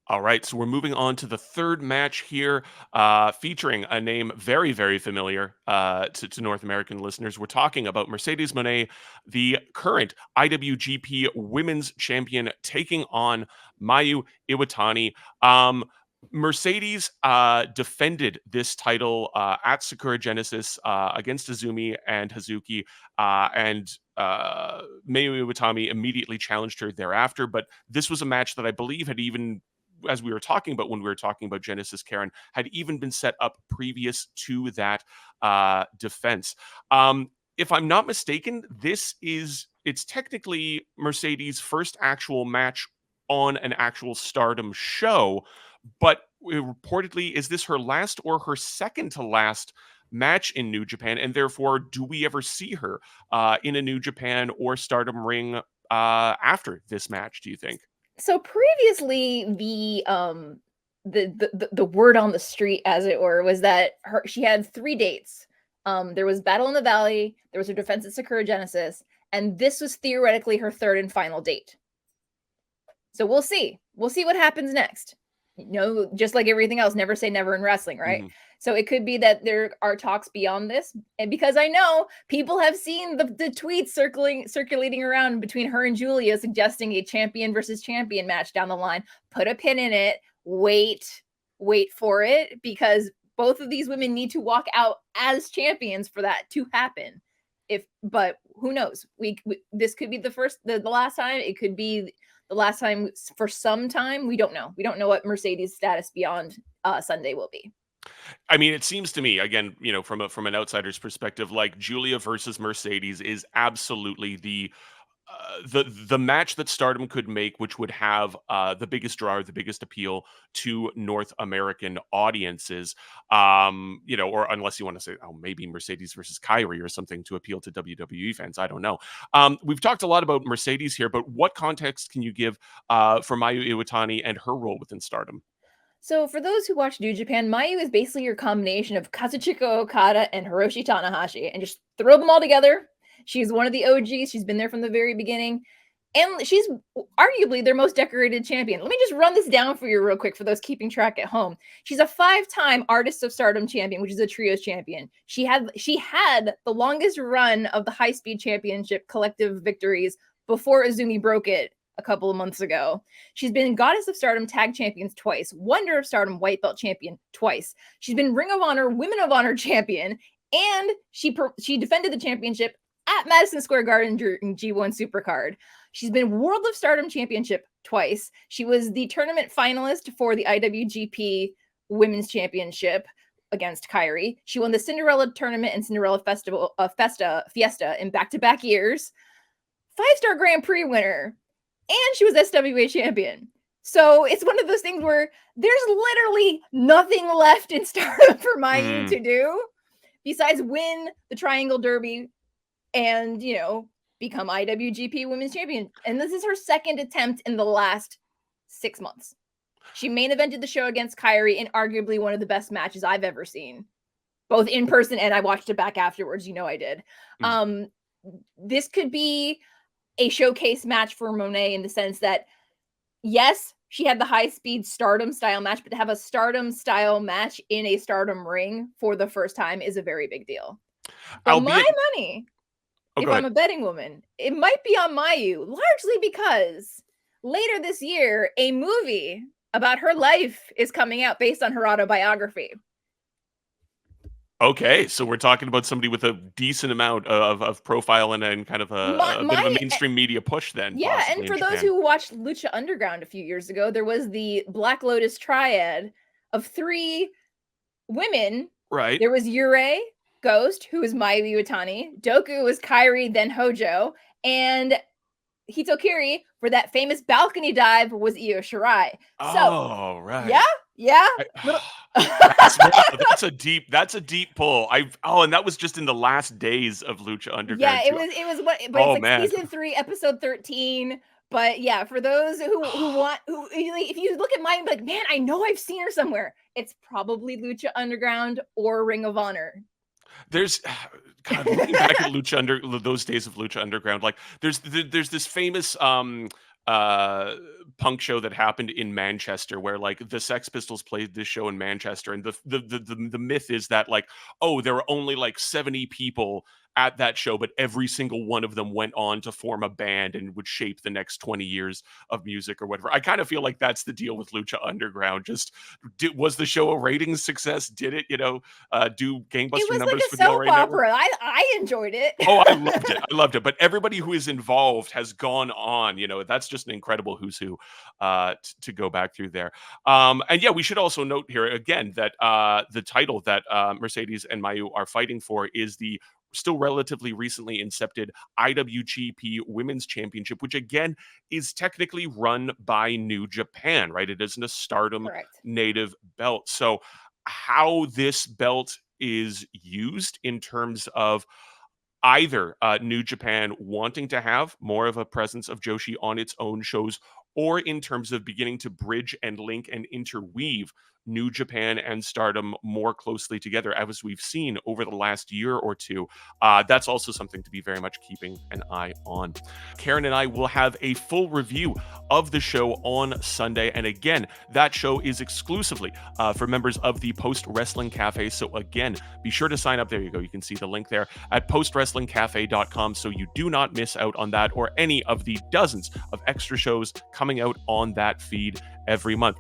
All right, so we're moving on to the third match here, featuring a name very, very familiar to North American listeners. We're talking about Mercedes Moné, the current IWGP Women's Champion, taking on Mayu Iwatani. Mercedes defended this title at Sakura Genesis against Azumi and Hazuki, and Mayu Iwatani immediately challenged her thereafter. But this was a match that I believe had even, as we were talking about when we were talking about Genesis, Karen, had even been set up previous to that defense. If I'm not mistaken, it's technically Mercedes' first actual match on an actual Stardom show, but reportedly, is this her last or her second to last match in New Japan? And therefore, do we ever see her in a New Japan or Stardom ring after this match, do you think? So previously, the word on the street, as it were, was that she had 3 dates. There was Battle in the Valley, there was her defense at Sakura Genesis, and this was theoretically her third and final date. So we'll see. We'll see what happens next. Just like everything else, never say never in wrestling, right? Mhm. So it could be that there are talks beyond this. And because I know people have seen the tweets circulating around between her and Julia suggesting a champion versus champion match down the line, put a pin in it, wait for it, because both of these women need to walk out as champions for that to happen. But who knows? This could be the last time. It could be the last time for some time. We don't know. We don't know what Mercedes' status beyond Sunday will be. I mean, it seems to me, again, from an outsider's perspective, like Julia versus Mercedes is absolutely the match that Stardom could make, which would have the biggest draw, or the biggest appeal to North American audiences. Or unless you want to say, oh, maybe Mercedes versus Kyrie or something to appeal to WWE fans. I don't know. We've talked a lot about Mercedes here, but what context can you give for Mayu Iwatani and her role within Stardom? So, for those who watch New Japan, Mayu is basically your combination of Kazuchika Okada and Hiroshi Tanahashi, and just throw them all together. She's one of the OGs. She's been there from the very beginning, and she's arguably their most decorated champion. Let me just run this down for you real quick for those keeping track at home. She's a 5-time Artist of Stardom champion, which is a trios champion. She had the longest run of the High Speed Championship collective victories before Azumi broke it a couple of months ago. She's been Goddess of Stardom Tag Champions twice, Wonder of Stardom White Belt Champion twice. She's been Ring of Honor Women of Honor Champion, and she defended the championship at Madison Square Garden during G1 Supercard. She's been World of Stardom Championship twice. She was the tournament finalist for the IWGP Women's Championship against Kyrie. She won the Cinderella Tournament and Cinderella Fiesta in back-to-back years. 5-star Grand Prix winner, and she was SWA champion. So it's one of those things where there's literally nothing left in Stardom for Mayu to do besides win the Triangle Derby and, become IWGP Women's Champion. And this is her second attempt in the last 6 months. She main evented the show against Kyrie in arguably one of the best matches I've ever seen, both in person and I watched it back afterwards. I did. This could be a showcase match for Moné in the sense that, yes, she had the high-speed Stardom style match, but to have a Stardom style match in a Stardom ring for the first time is a very big deal. But my money, if I'm a betting woman, it might be on Mayu, largely because later this year, a movie about her life is coming out based on her autobiography. Okay, so we're talking about somebody with a decent amount of profile and kind of a bit of a mainstream media push then. Yeah, and for those who watched Lucha Underground a few years ago, there was the Black Lotus triad of 3 women. Right. There was Yurei, Ghost, who was Mayu Iwatani. Doku was Kyrie, then Hojo. And Hitokiri, for that famous balcony dive, was Io Shirai. Oh, right. Yeah. That's a deep pull. And that was just in the last days of Lucha Underground. Yeah, it was what, but it's like season 3, episode 13. But yeah, for those who want, if you look at mine, like, man, I know I've seen her somewhere. It's probably Lucha Underground or Ring of Honor. There's looking back at those days of Lucha Underground, like there's this famous uh punk show that happened in Manchester where like the Sex Pistols played this show in Manchester, and the myth is that like, oh, there were only like 70 people at that show, but every single one of them went on to form a band and would shape the next 20 years of music or whatever. I kind of feel like that's the deal with Lucha Underground. Just was the show a ratings success? Did it, do It gangbuster was like numbers a for the soap LA network? opera. I enjoyed it. Oh, I loved it. I loved it. But everybody who is involved has gone on. That's just an incredible who's who to go back through there. And yeah, we should also note here again that the title that Mercedes and Mayu are fighting for is the still relatively recently incepted IWGP Women's Championship, which again is technically run by New Japan, right? It isn't a Stardom Correct. native belt. So, how this belt is used in terms of either New Japan wanting to have more of a presence of Joshi on its own shows, or in terms of beginning to bridge and link and interweave New Japan and Stardom more closely together, as we've seen over the last year or two. That's also something to be very much keeping an eye on. Karen and I will have a full review of the show on Sunday. And again, that show is exclusively for members of the Post Wrestling Cafe. So again, be sure to sign up. There you go. You can see the link there at postwrestlingcafe.com so you do not miss out on that or any of the dozens of extra shows coming out on that feed every month.